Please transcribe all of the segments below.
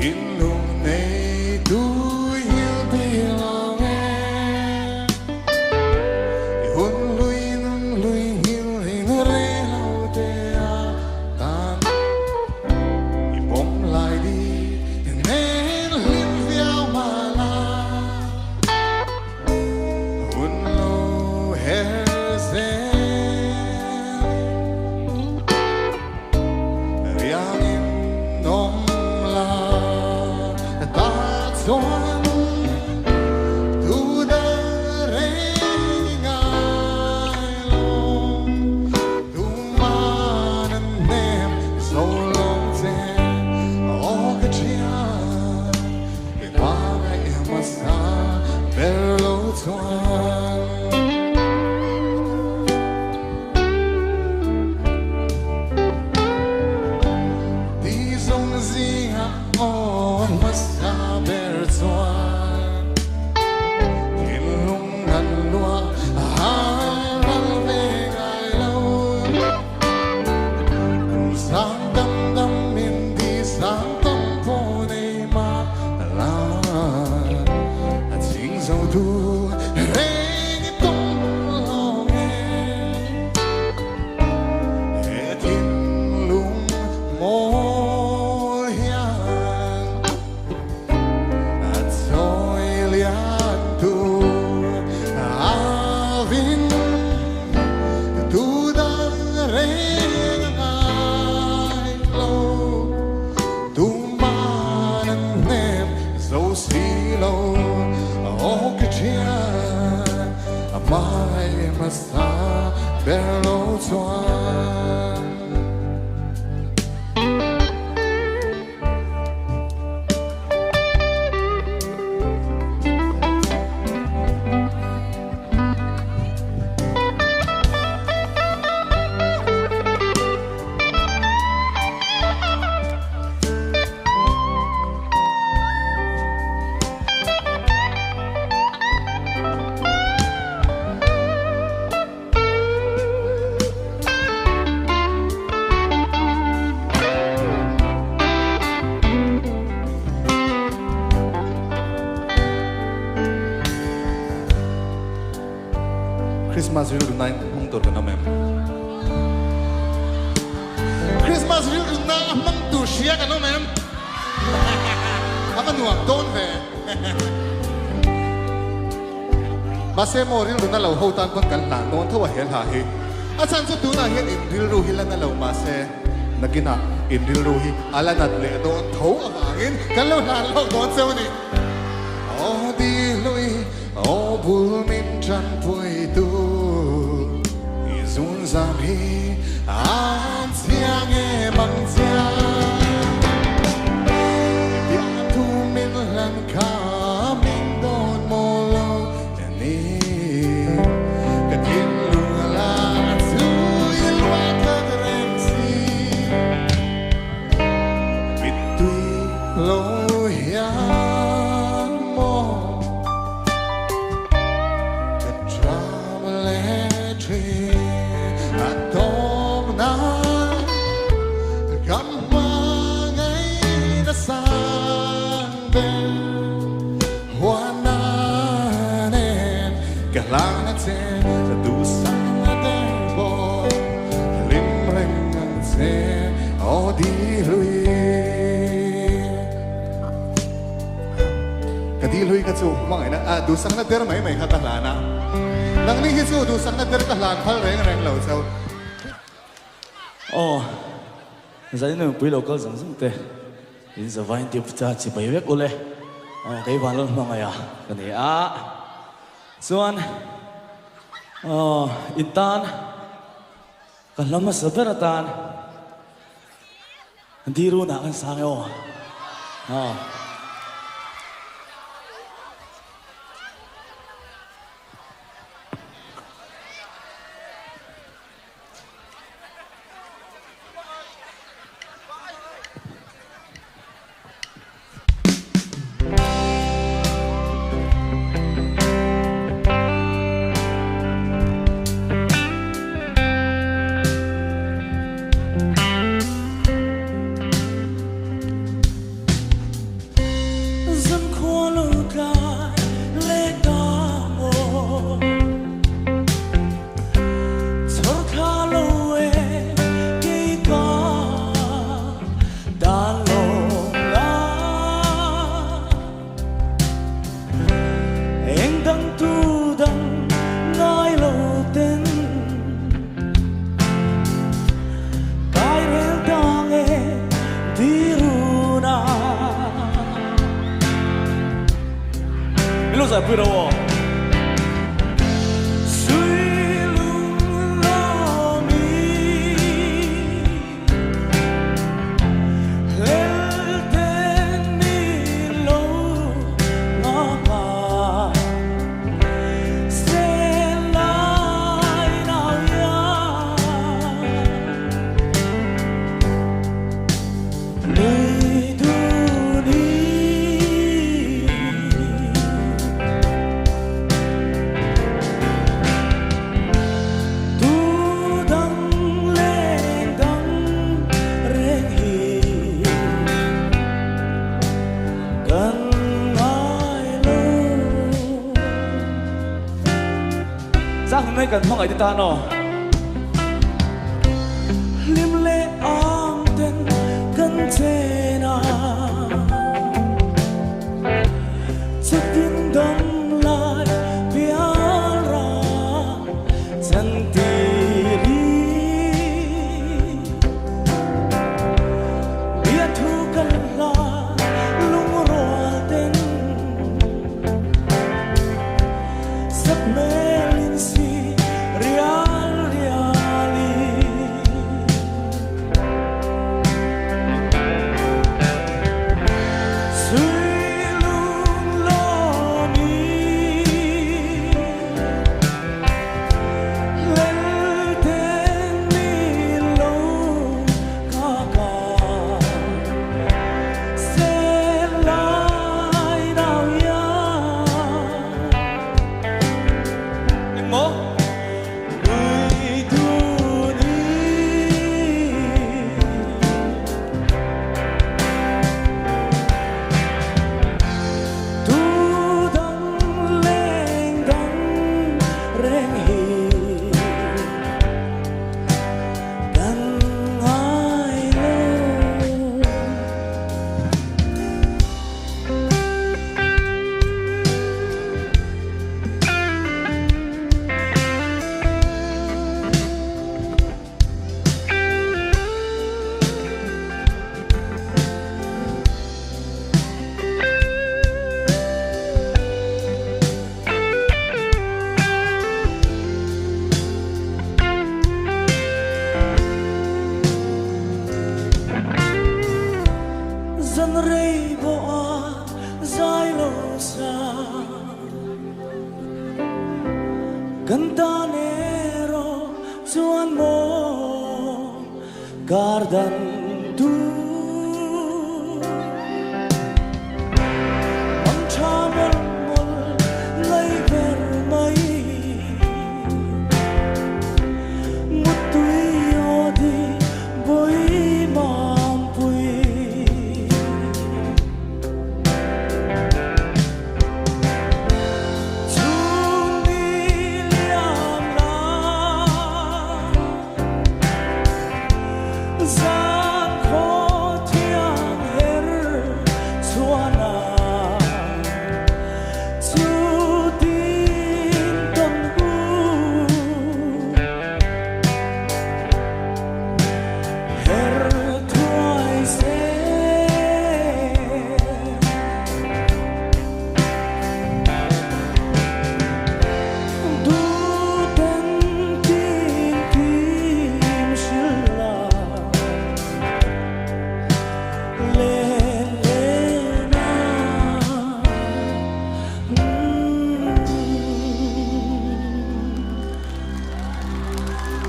thiên lùng này tôi hiểu biết lòng em hôn lui hiểu hình rê lâu tê tan bóng lại đi nên liên viao mà la hôn lâu hè dê Tuhan tu darengai long tu mananem so long te o kecian ke pagai masa berlo tuan di song zinga o masa thiên lung ngàn lúa hai răng về ngày lâu sáng đăm đăm miền đi sáng tâm phố này mà là chính dấu thu rê đi tung lòng em thiên lung môi hiền tu darengai lâu tu mananem so silo o kecian mai masa berlo tuan Christmas real tonight mong tur na mem Christmas real tonight mong tur siya ka no mem Apa nuang ton ve Mase mo real tonight lau ho tan kon kan la non thawa hel ha hi Achan su tu na hian in real ru hilan na lau mase nakina in real ru hi ala nat le don tho awangin kan lo la lo don seu ni O di lui O bul min chan pui tu Izun zam hi An siang e mang siang Bia tu min lan ka Min don mo lo Ni Ka tin lu la Su ilwa ka drem si Bit tui lo hiang mo Lang ten du sang der bo lim ring ten o di lui ka di lui ka chu mangai na du sang der mai mai kha ta la na nang ni hi chu du sang der ka lan phal reng reng lo chau oh zai no pui lo ka zang zang te in za vain ti pcha chi bai vek ole cái van lon mangai a ka ni a Suan, intan, kalau mas seberatan, diru nak kan sangat, bữa đâuไม่กันห้องไอ้ที่ตาโนลิมเล่อมเต้นกันเทนาจะดินดงลายเปียราจันตีรีเบียทุกันลาลุงรัวเต้นสักเมลินซีCantanero su amor guardan tu Manchamal mol lay vermay Mutui odi boy mampui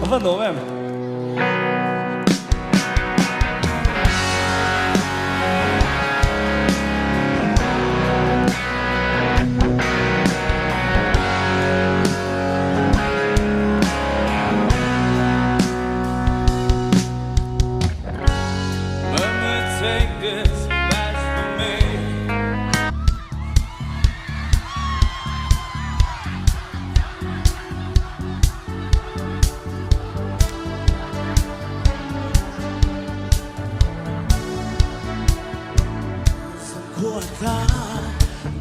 Vâng đúng em.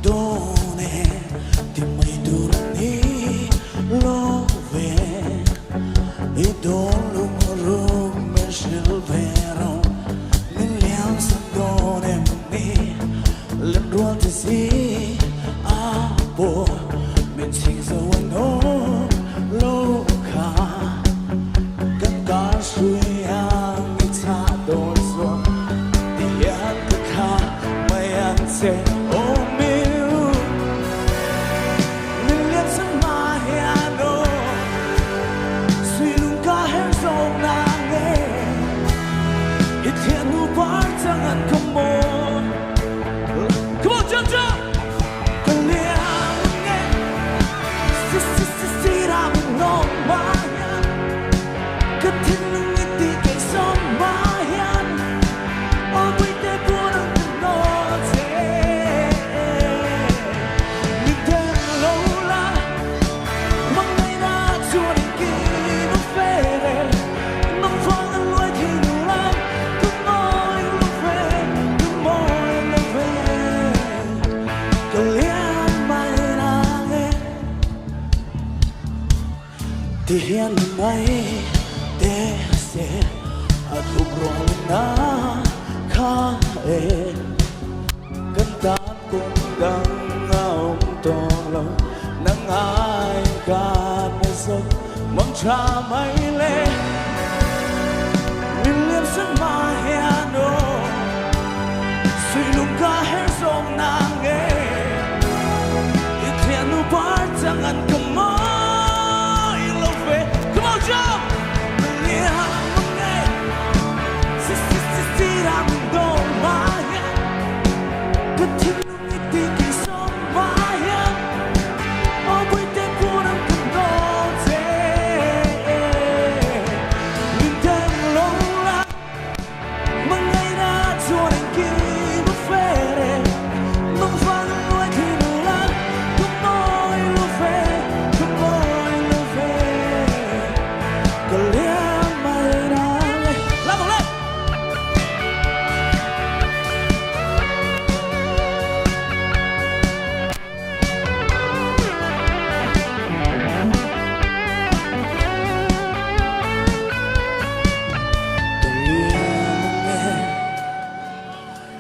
Done ti mai durni love e don lumoro meshel vero miliam sadone me lendruan ti si abo se ôm yêu mình liếc sang mà hiano suy luôn cả hết rồi nàng nghe ít thiên nu bắt chẳng ăn không môn come on jump jump cần liang nghe si ra mình nong mà cứ thiên lưng ít đi cái sông mà hian ôi bây giờ buồn anh nó thế mình thêm lâu la mong ngày đã chua đến khi nó về nó vang anh lối thì đủ lắm cứ mỏi lúc về cứ liang mai là nghe thì hiền mai để sẽ thuộc rồi na khá êm cơn tan cũng đang ngao to lòng nắng ai cả nơi sâu mong cha mây lên mình liếm sân mà hiano suy lúc cả hết rong nàng nghe ít thiên nu bắt chẳng ăn cầm mãi lâu về come on jump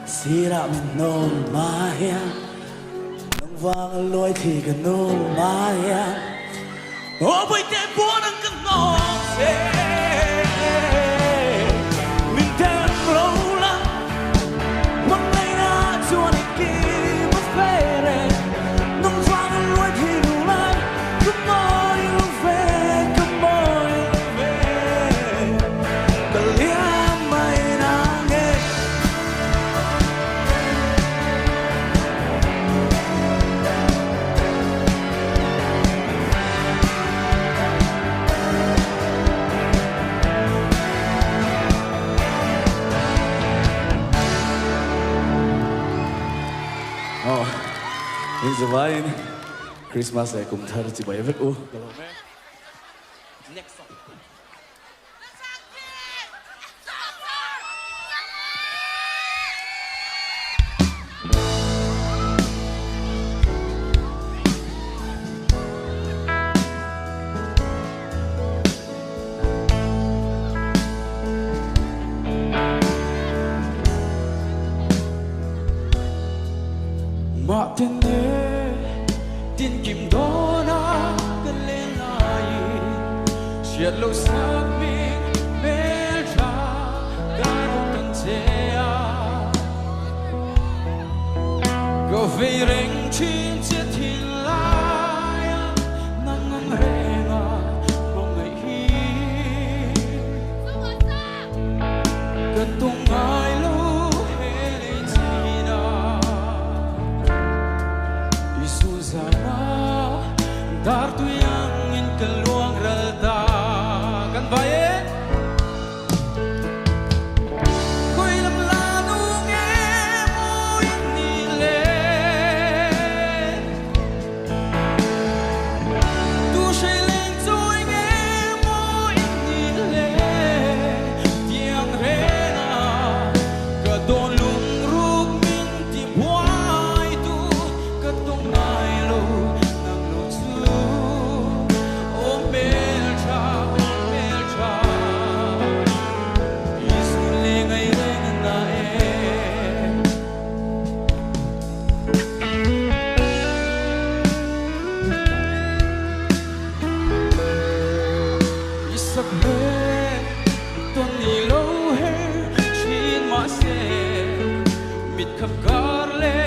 Sira mình nôm mà hian nông vang lối thì gần nôm mà hian ô bây giờ buồn anh cứ ngó xe mình thêm lâu lắm mong ngày đã chua đến khi mất về đây nông vang lối thì đủ lắm cứ mỏi lúc về cả liang mai nàng nghe It's divine. Christmas ay cùng thơ chỉ bảy vết u. Next song. Mà tên tin kim đó na cần lên lại chuyện lâu xa mình mê ra đã không cần che có về rèn chín chết thì lại nắng ngắm renga mong ngày hi cần tung ai lu hele china Isuzama dar tu yang in keluang reda kan bae koi lam la nu nge mo in le tu shei len zoi nge mo in le tiang re na ka don lung ruk min ti boai tu ka tong nai lo nang lo chu o mel cha isu le ngai reng na e isak le ton ni lo he chin ma se mit khap gar le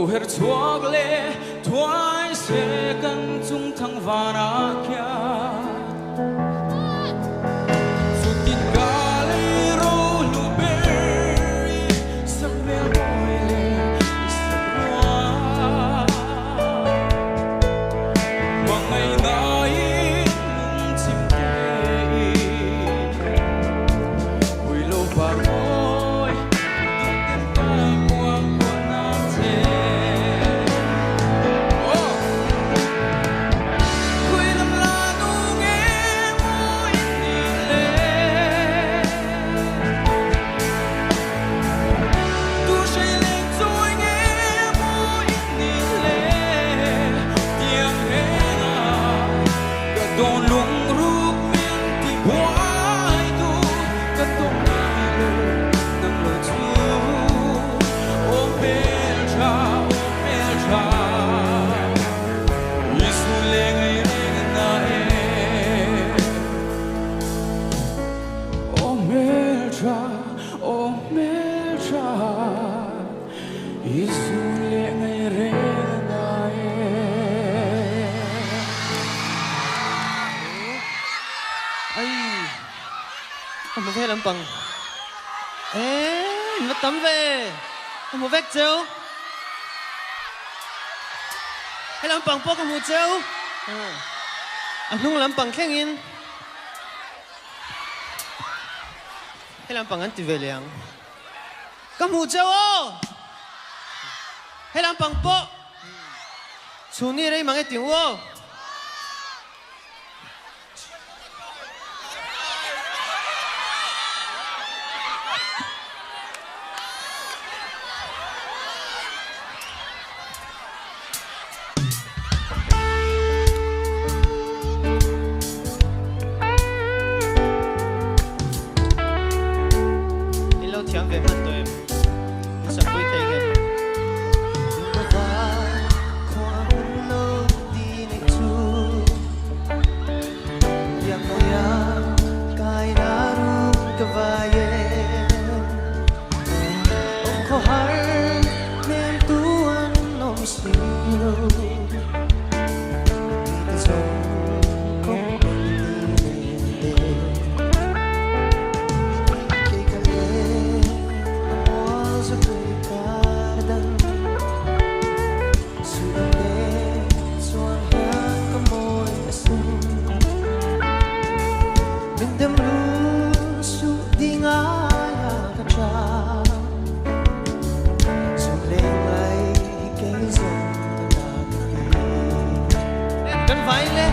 her chuak le thuai se kan chung thang vana kya sutin gali ro lu berry sambe boile iswa mangai nai lung chim te ui lo pa oi duk ta quang na te Quy lâm la nu nghe môi ni lệ Tu say lên trôi nghe môi ni lệ Tiếng hẹn Cả đồn lung rút miên thì quái tu Cả đồn mai lù nâng lù chú Ôm bèl cha Isu le ngay na e Oh Melcha Isu le ngay na e Ai, một phê làm bằng. Ê, nó tắm về. Một vết châu. Hay làm bằng bó cái một châu. Nung làm bằng khen in. Hay làm bằng ăn tì về liang. Cái một châu ô. Hay làm bằng bó. Chú ni đây mang cái tiếng ô. Đi lâu tiếng về mặt tôi em. Sắp cuối tay em. Cần phải lên.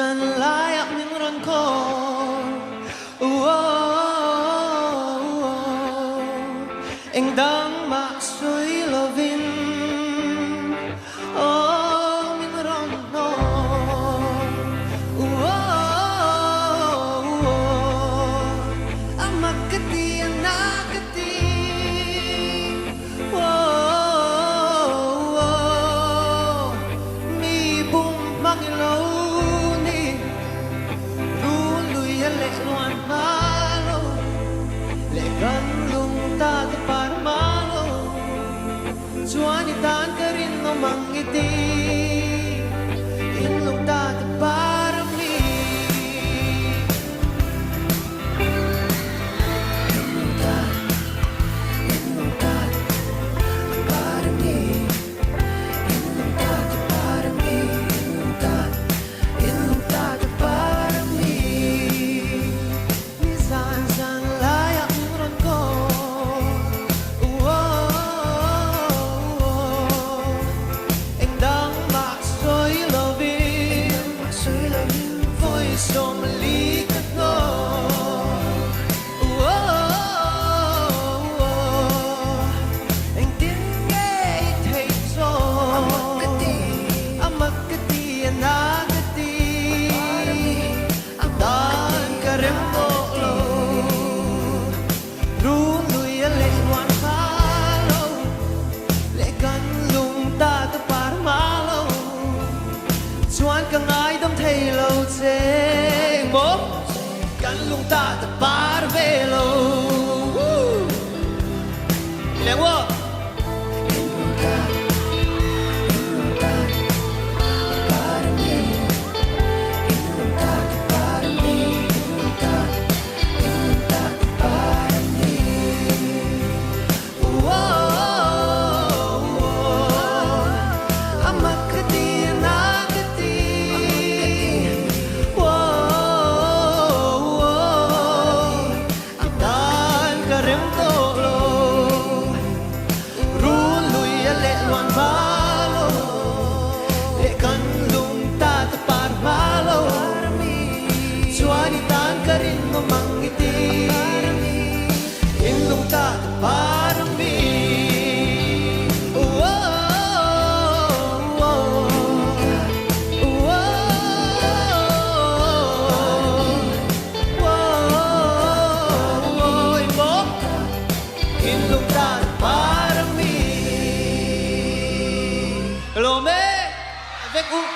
san lai ak ning ron ko Anh đang mạc suy lovin mình rong no Amakati anakati Mi bum magilaw ni Ruluy le luan malo Le gan lung ta para malo Suani tan ka rin no mangiti Inlong ta para mi Nizan san layak ron ko Anh đang mạc suy lovin Vui som lý cất ngô Anh tiếng nghe thấy rồi Amakati anakati Dan karem tolo Ruluy le luan palo Le gan lung ta par malo Chuan ka ngai dom thei lo che mo Gan lung ta par velo Le wo Amakati anakati Dan karem tolo Ruluy le luan malo Le kan lung ta par malo Suani tan ka rin mo mangiti Inlong ta para mi Inlong ta para mi Hlawm avec vous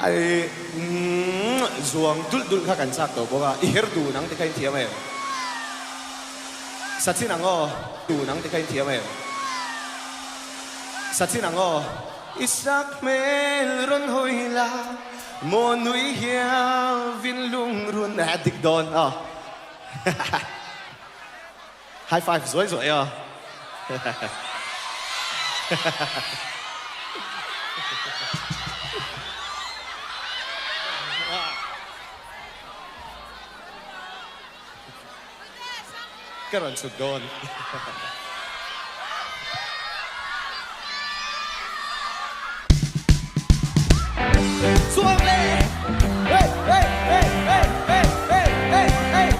ai zuang dul kha kan sak to boga I her du nang te kain thiam e satsin ango du nang te kain thiam e satsin ango isak mel ron hoila mo nui hia vin lung run dik don high five rồi rồi à cái run sụt đồn xuống lên hey hey hey hey hey hey hey hey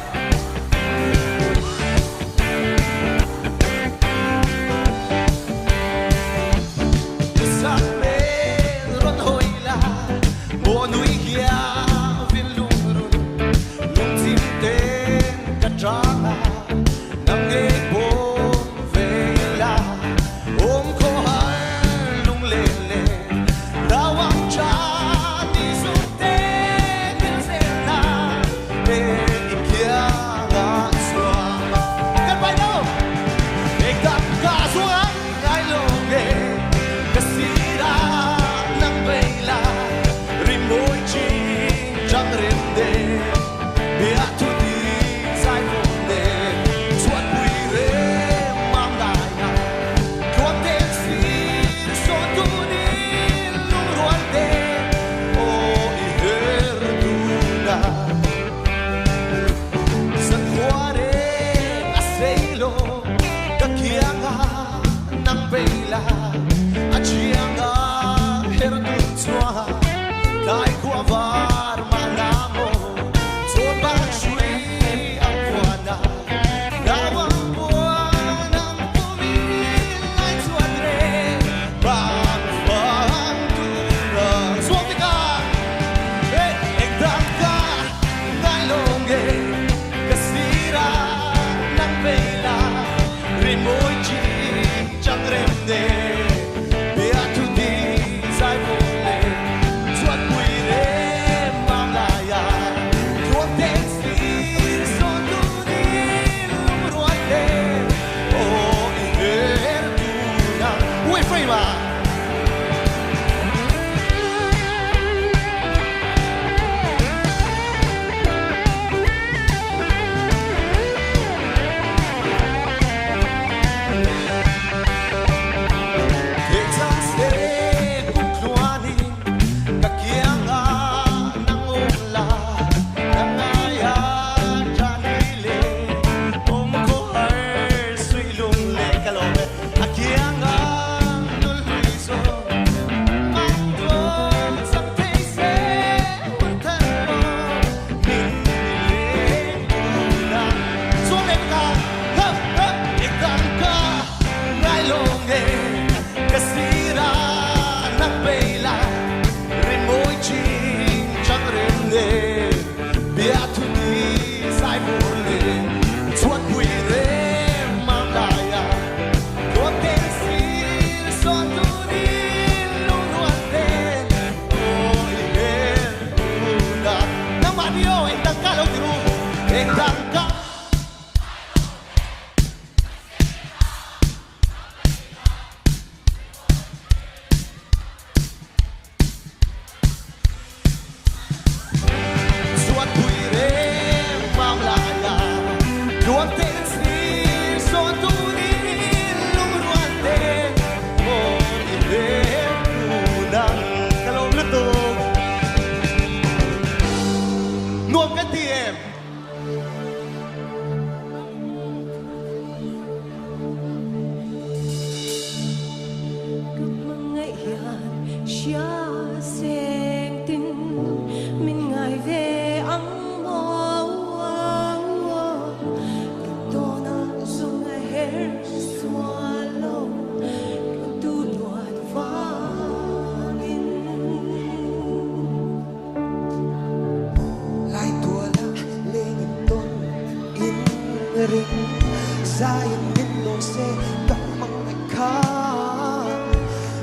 Sayang din lo se kamang ka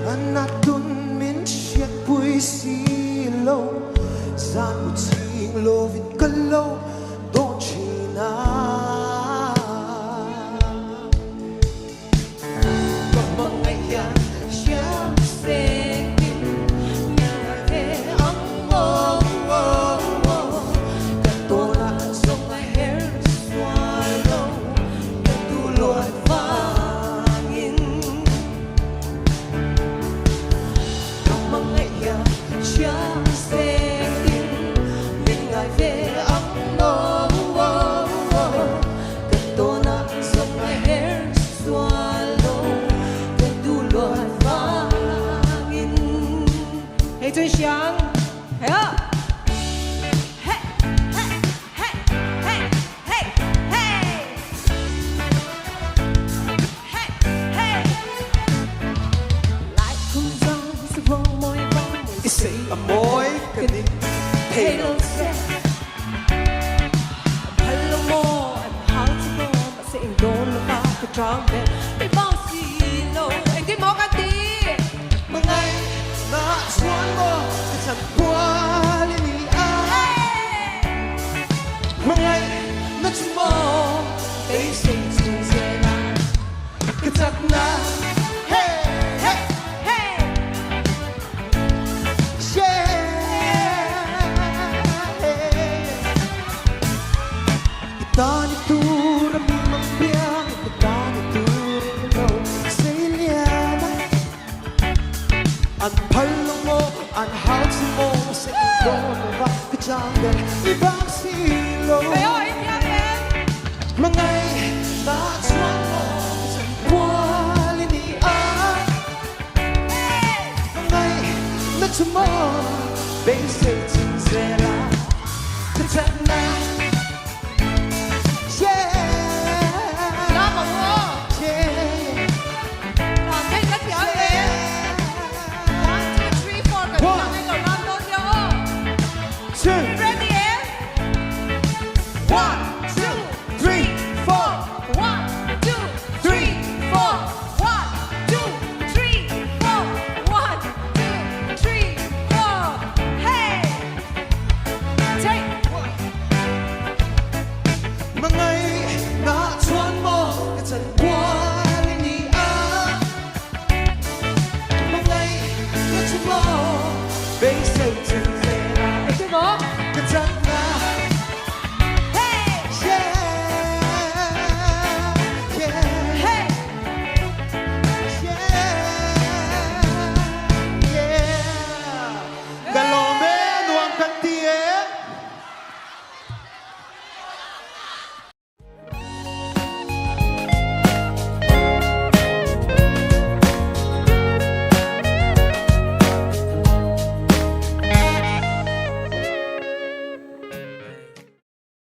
anatun min siya puisi lo ing lovin kalo don't china mamangaya siya sekin nyare ang katora so my hair swallow katulad fangin mamangaya siya sekin mingai ve ang katora so my hair swallow katulad fangin Hey 尊祥，哎呀！嘿，嘿，嘿，嘿，嘿，嘿，嘿，嘿，lại không gian sẽ vang môi say a môi cái đi hey đâu sẽ hello mo anh hao chỉ mo mà sẽ đón nó vào cái trang bên để bao xì lô anh cái mỏ cái đi mà ngày na xuân mo cái chân qua đi đi mà ngày na chỉ mo để sinh sinh sẽ là cái chân na hey hey hey Tani tu rami mambiang tani tu no seliana an palong mo an house mo sa ito na ka jungle ibang silo mangay na chuan mo sa wali ni mangay na chumo basic sincera katana Ready, eh? 1